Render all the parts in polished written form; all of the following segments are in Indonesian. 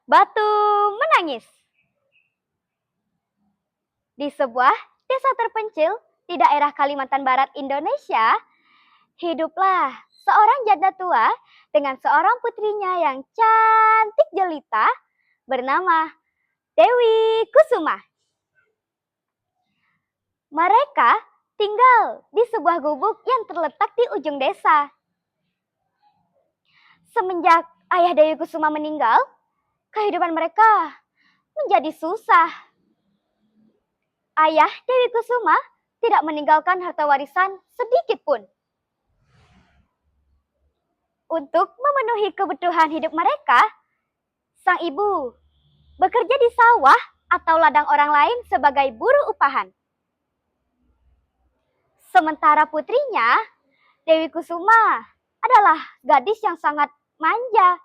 Batu menangis. Di sebuah desa terpencil di daerah Kalimantan Barat, Indonesia, hiduplah seorang janda tua dengan seorang putrinya yang cantik jelita bernama Dewi Kusuma. Mereka tinggal di sebuah gubuk yang terletak di ujung desa. Semenjak ayah Dewi Kusuma meninggal, kehidupan mereka menjadi susah. Ayah Dewi Kusuma tidak meninggalkan harta warisan sedikit pun. Untuk memenuhi kebutuhan hidup mereka, sang ibu bekerja di sawah atau ladang orang lain sebagai buruh upahan. Sementara putrinya, Dewi Kusuma, adalah gadis yang sangat manja.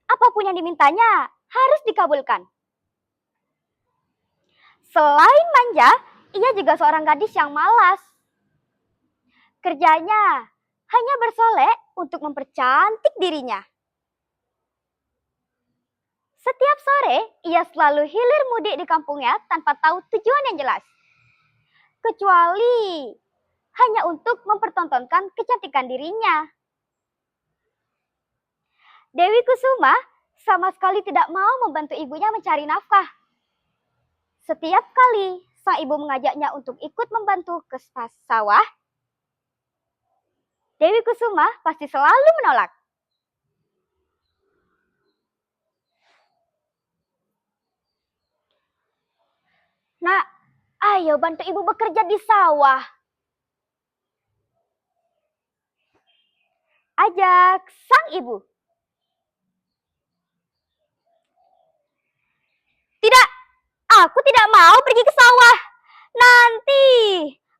Apapun yang dimintanya harus dikabulkan. Selain manja, ia juga seorang gadis yang malas. Kerjanya hanya bersolek untuk mempercantik dirinya. Setiap sore, ia selalu hilir mudik di kampungnya tanpa tahu tujuan yang jelas. Kecuali hanya untuk mempertontonkan kecantikan dirinya. Dewi Kusuma sama sekali tidak mau membantu ibunya mencari nafkah. Setiap kali sang ibu mengajaknya untuk ikut membantu ke sawah, Dewi Kusuma pasti selalu menolak. Nak, ayo bantu ibu bekerja di sawah. Ajak sang ibu. Tidak, aku tidak mau pergi ke sawah. Nanti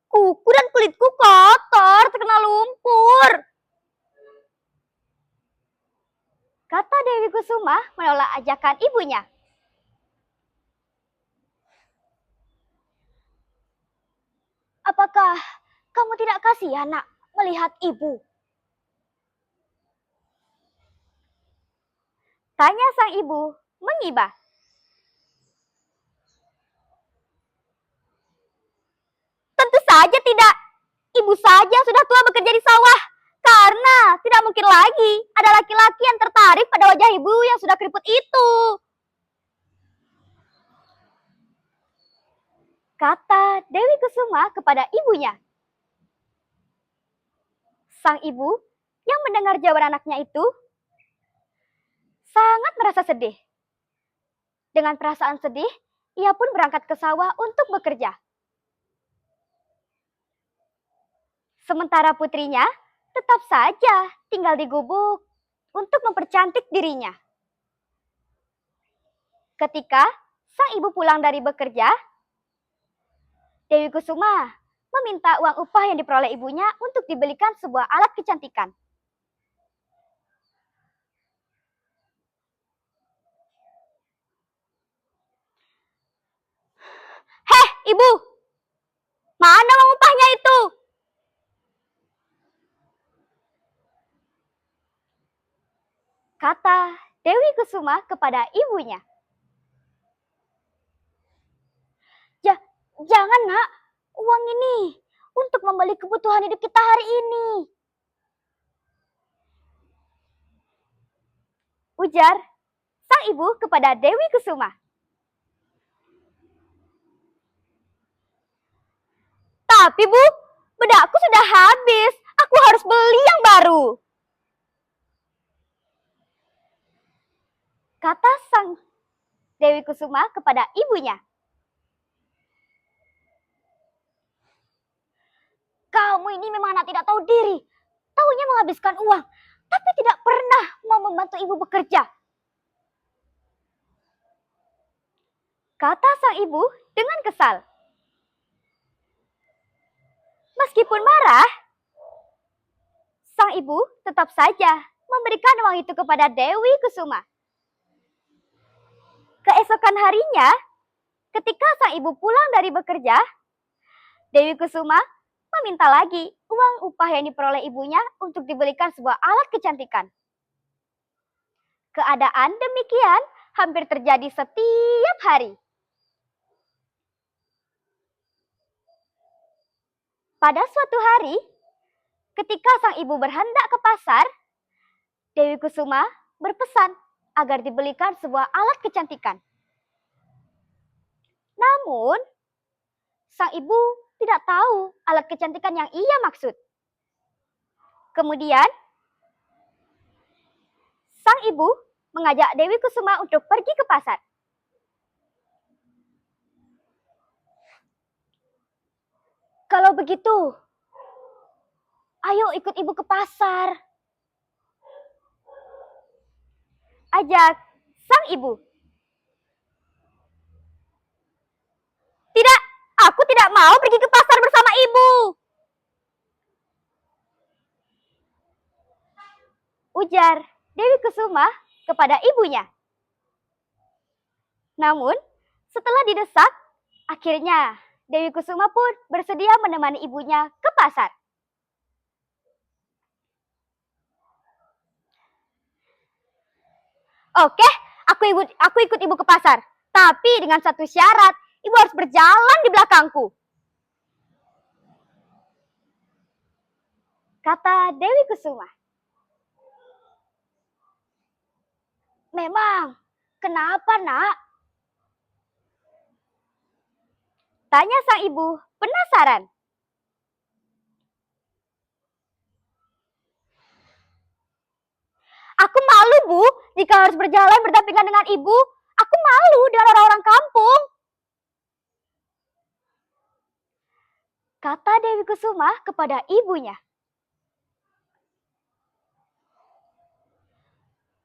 kuku dan kulitku kotor terkena lumpur. Kata Dewi Kusuma menolak ajakan ibunya. Apakah kamu tidak kasihan, nak, melihat ibu? Tanya sang ibu mengibah. Tentu saja tidak. Ibu saja sudah tua bekerja di sawah. Karena tidak mungkin lagi ada laki-laki yang tertarik pada wajah ibu yang sudah keriput itu. Kata Dewi Kusuma kepada ibunya. Sang ibu yang mendengar jawaban anaknya itu sangat merasa sedih. Dengan perasaan sedih, ia pun berangkat ke sawah untuk bekerja. Sementara putrinya tetap saja tinggal di gubuk untuk mempercantik dirinya. Ketika sang ibu pulang dari bekerja, Dewi Kusuma meminta uang upah yang diperoleh ibunya untuk dibelikan sebuah alat kecantikan. Heh, ibu! Mana uang upahnya itu? Kata Dewi Kusuma kepada ibunya. Jangan, nak. Uang ini untuk membeli kebutuhan hidup kita hari ini. Ujar sang ibu kepada Dewi Kusuma. Tapi bu, bedakku sudah habis. Aku harus beli yang baru. Kata sang Dewi Kusuma kepada ibunya. Kamu ini memang anak tidak tahu diri. Taunya menghabiskan uang, tapi tidak pernah mau membantu ibu bekerja. Kata sang ibu dengan kesal. Meskipun marah, sang ibu tetap saja memberikan uang itu kepada Dewi Kusuma. Keesokan harinya, ketika sang ibu pulang dari bekerja, Dewi Kusuma meminta lagi uang upah yang diperoleh ibunya untuk dibelikan sebuah alat kecantikan. Keadaan demikian hampir terjadi setiap hari. Pada suatu hari, ketika sang ibu berhendak ke pasar, Dewi Kusuma berpesan agar dibelikan sebuah alat kecantikan. Namun, sang ibu tidak tahu alat kecantikan yang ia maksud. Kemudian, sang ibu mengajak Dewi Kusuma untuk pergi ke pasar. Kalau begitu, ayo ikut ibu ke pasar, ajak sang ibu. Tidak, aku tidak mau pergi ke pasar bersama ibu, ujar Dewi Kusuma kepada ibunya. Namun, setelah didesak, akhirnya Dewi Kusuma pun bersedia menemani ibunya ke pasar. Oke, aku ikut ibu ke pasar. Tapi dengan satu syarat, ibu harus berjalan di belakangku, kata Dewi Kusuma. Memang, kenapa nak? Tanya sang ibu penasaran. Aku malu, Bu, jika harus berjalan berdampingan dengan ibu. Aku malu dengan orang-orang kampung, kata Dewi Kusuma kepada ibunya.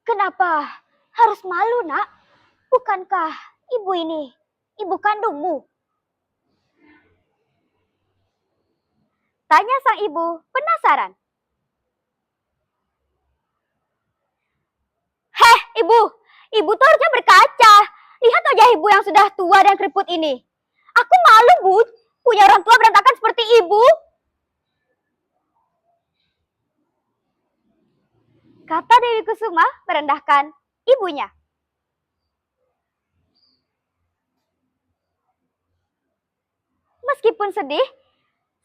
Kenapa harus malu, nak? Bukankah ibu ini ibu kandungmu? Tanya sang ibu penasaran. Heh, ibu tuh harusnya berkaca. Lihat wajah ibu yang sudah tua dan keriput ini. Aku malu, Bu, punya orang tua berantakan seperti ibu, kata Dewi Kusuma merendahkan ibunya. Meskipun sedih,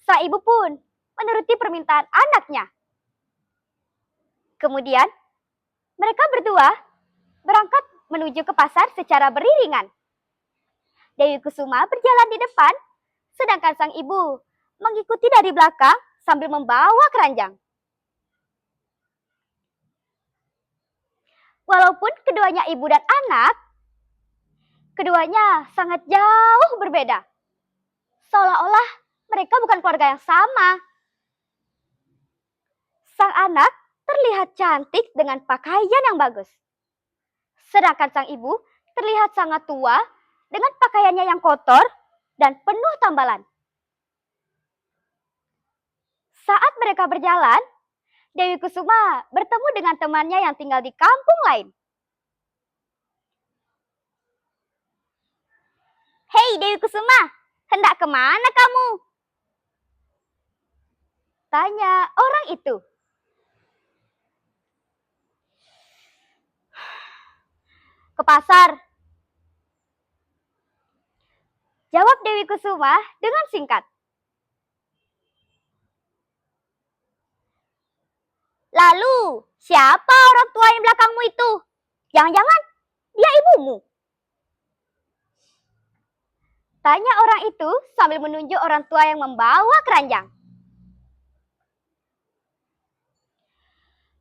sang ibu pun menuruti permintaan anaknya. Kemudian, mereka berdua berangkat menuju ke pasar secara beriringan. Dewi Kusuma berjalan di depan, sedangkan sang ibu mengikuti dari belakang sambil membawa keranjang. Walaupun keduanya ibu dan anak, keduanya sangat jauh berbeda. Seolah-olah mereka bukan keluarga yang sama. Sang anak terlihat cantik dengan pakaian yang bagus. Sedangkan sang ibu terlihat sangat tua dengan pakaiannya yang kotor dan penuh tambalan. Saat mereka berjalan, Dewi Kusuma bertemu dengan temannya yang tinggal di kampung lain. Hei Dewi Kusuma, hendak kemana kamu? Tanya orang itu. Ke pasar, jawab Dewi Kusuma dengan singkat. Lalu, siapa orang tua yang belakangmu itu? Jangan-jangan dia ibumu? Tanya orang itu sambil menunjuk orang tua yang membawa keranjang.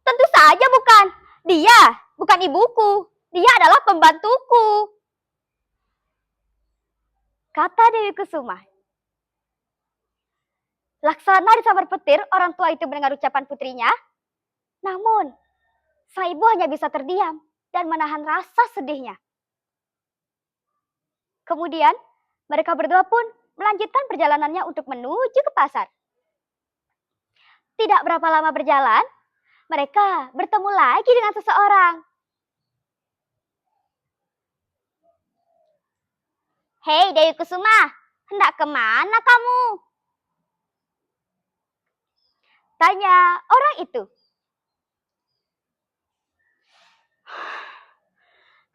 Tentu saja bukan. Dia bukan ibuku. Dia adalah pembantuku, kata Dewi Kusuma. Laksana disambar petir orang tua itu mendengar ucapan putrinya. Namun, sang ibu hanya bisa terdiam dan menahan rasa sedihnya. Kemudian, mereka berdua pun melanjutkan perjalanannya untuk menuju ke pasar. Tidak berapa lama berjalan, mereka bertemu lagi dengan seseorang. Hei Dewi Kusuma, hendak kemana kamu? Tanya orang itu.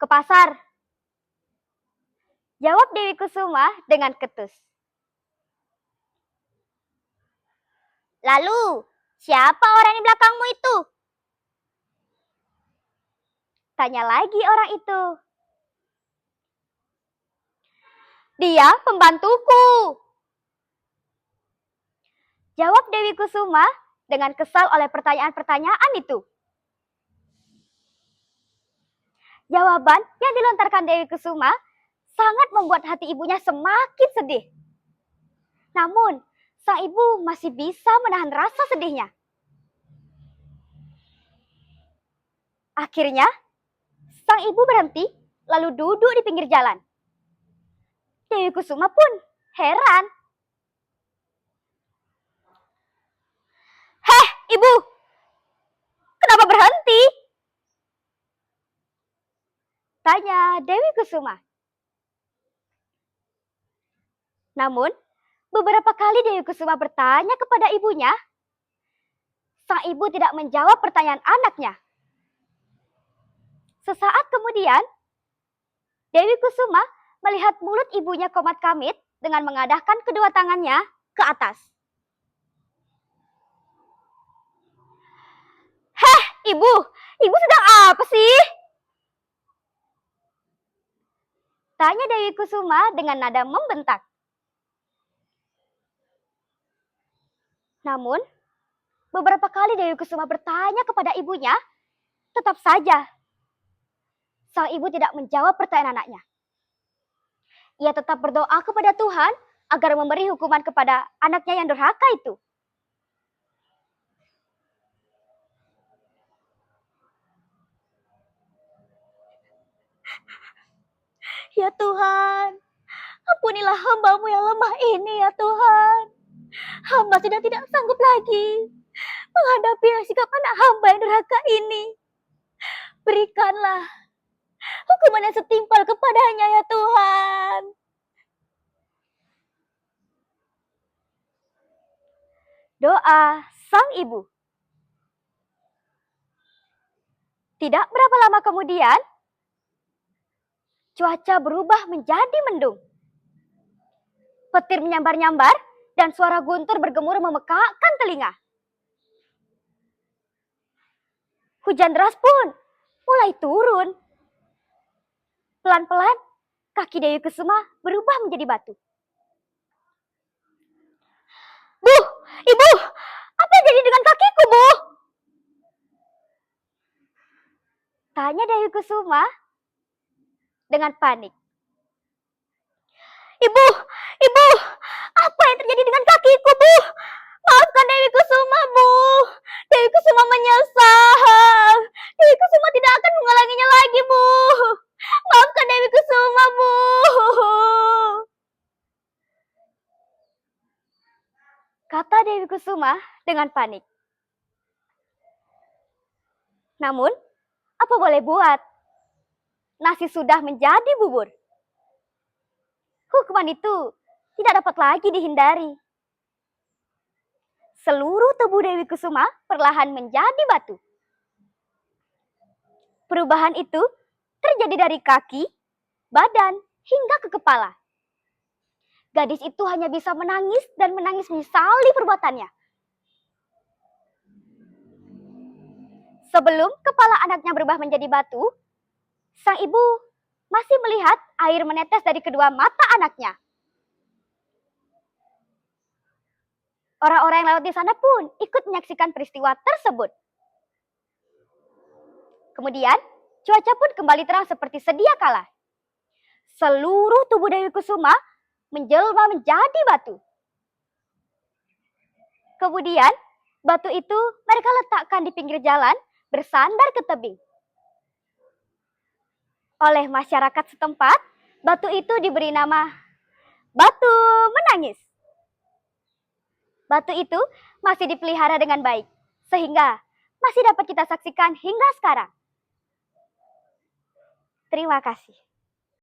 Ke pasar, jawab Dewi Kusuma dengan ketus. Lalu, siapa orang di belakangmu itu? Tanya lagi orang itu. Dia pembantuku. Jawab Dewi Kusuma dengan kesal oleh pertanyaan-pertanyaan itu. Jawaban yang dilontarkan Dewi Kusuma sangat membuat hati ibunya semakin sedih. Namun, sang ibu masih bisa menahan rasa sedihnya. Akhirnya, sang ibu berhenti lalu duduk di pinggir jalan. Dewi Kusuma pun heran. "Heh, ibu, kenapa berhenti?" tanya Dewi Kusuma. Namun, beberapa kali Dewi Kusuma bertanya kepada ibunya, sang ibu tidak menjawab pertanyaan anaknya. Sesaat kemudian, Dewi Kusuma melihat mulut ibunya komat-kamit dengan mengadahkan kedua tangannya ke atas. "Heh, ibu sedang apa sih?" tanya Dewi Kusuma dengan nada membentak. Namun, beberapa kali Dewi Kusuma bertanya kepada ibunya, tetap saja sang ibu tidak menjawab pertanyaan anaknya. Ia tetap berdoa kepada Tuhan agar memberi hukuman kepada anaknya yang durhaka itu. "Ya Tuhan, ampunilah hamba-Mu yang lemah ini ya Tuhan. Hamba sudah tidak sanggup lagi menghadapi sikap anak hamba yang durhaka ini. Berikanlah hukuman yang setimpal kepadanya ya Tuhan." Doa sang ibu. Tidak berapa lama kemudian, cuaca berubah menjadi mendung. Petir menyambar-nyambar dan suara guntur bergemuruh memekakkan telinga. Hujan deras pun mulai turun. Pelan-pelan, kaki Dewi Kusuma berubah menjadi batu. "Bu, ibu, apa yang jadi dengan kakiku, Bu?" tanya Dewi Kusuma dengan panik. "Ibu, apa yang terjadi dengan kakiku, Bu? Maafkan Dewi Kusuma, Bu. Dewi Kusuma menyesal. Dewi Kusuma tidak akan mengulanginya lagi, Bu. Maafkan Dewi Kusuma, Bu." kata Dewi Kusuma dengan panik. Namun, apa boleh buat? Nasi sudah menjadi bubur. Hukuman itu tidak dapat lagi dihindari. Seluruh tubuh Dewi Kusuma perlahan menjadi batu. Perubahan itu terjadi dari kaki, badan, hingga ke kepala. Gadis itu hanya bisa menangis dan menangis menyesali perbuatannya. Sebelum kepala anaknya berubah menjadi batu, sang ibu masih melihat air menetes dari kedua mata anaknya. Orang-orang yang lewat di sana pun ikut menyaksikan peristiwa tersebut. Kemudian, cuaca pun kembali terang seperti sedia kala. Seluruh tubuh Dewi Kusuma menjelma menjadi batu. Kemudian, batu itu mereka letakkan di pinggir jalan bersandar ke tebing. Oleh masyarakat setempat, batu itu diberi nama Batu Menangis. Batu itu masih dipelihara dengan baik, sehingga masih dapat kita saksikan hingga sekarang. Terima kasih.